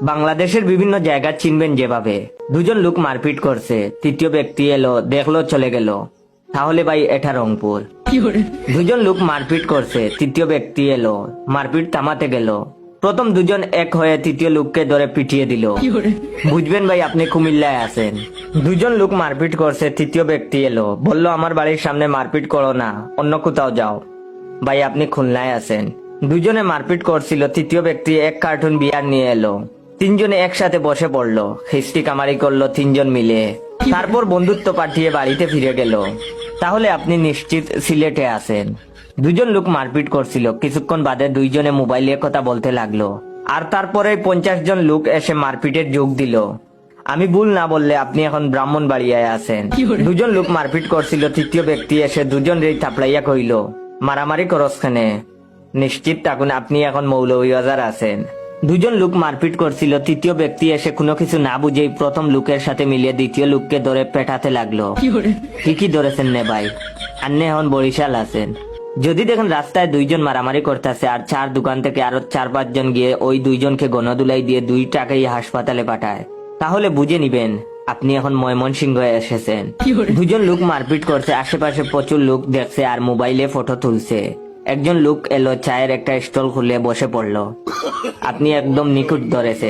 বাংলাদেশের বিভিন্ন জায়গা চিনবেন যেভাবে দুজন লোক মারপিট করছে, তৃতীয় ব্যক্তি এলো, দেখলো, চলে গেল, তাহলে ভাই এটা রংপুর। দুজন লোক মারপিট করছে, তৃতীয় ব্যক্তি এলো, মারপিট থামাতে গেল, প্রথম দুজন এক হয়ে তৃতীয় লোককে ধরে পিটিয়ে দিল, বুঝবেন ভাই আপনি কুমিল্লায় আছেন। দুজন লোক মারপিট করছে, তৃতীয় ব্যক্তি এলো, বলল আমার বাড়ির সামনে মারপিট করো না, অন্য কোথাও যাও, ভাই আপনি খুলনায় আছেন। দুজনে মারপিট করছিল, তৃতীয় ব্যক্তি এক কার্টুন বিয়ার নিয়ে এলো, তিনজনে একসাথে বসে পড়লো, খিস্টি কামারি করলো তিনজন মিলে, তারপর বন্ধুত্ব পাঠিয়ে বাড়িতে ফিরে গেল, তাহলে আপনি নিশ্চিত সিলেটে আছেন। দুজন লোক মারপিট করছিল, কিছুক্ষণ বাদে দুইজনে মোবাইলে কথা বলতে লাগলো, আর তারপরে 50 জন লোক এসে মারপিটের যোগ দিল। আমি ভুল না বললে আপনি এখন ব্রাহ্মণবাড়িয়ায় আছেন। দুজন লোক মারপিট করছিল, তৃতীয় ব্যক্তি এসে দুজন রে থাপড়াইয়া কইল মারামারি করস খানে, নিশ্চিত থাকুন আপনি এখন মৌলভীবাজার আছেন। দুজন লোক মারপিট করছিল, তৃতীয় ব্যক্তি এসে কোনো কিছু না বুঝেই প্রথম লোকের সাথে মিলিয়ে দ্বিতীয় লোককে ধরে পেটাতে লাগলো। ঠিকই ধরেছেন নে ভাই, আপনি এখন বরিশাল আছেন। যদি দেখেন রাস্তায় দুইজন মারামারি করতেছে আর চার দোকান থেকে আরো 4-5 জন গিয়ে ওই দুইজনকে গণদুলাই দিয়ে 2 টাকায় হাসপাতালে পাঠায়, তাহলে বুঝে নিবেন আপনি এখন ময়মনসিংহ এসেছেন। দুজন লোক মারপিট করছে, আশেপাশে প্রচুর লোক দেখছে আর মোবাইলে ফটো তুলছে। একজন লোক এলো, চায়ের একটা স্টল খুলে বসে পড়লো, আপনি একদম নিখুঁত ধরেছে।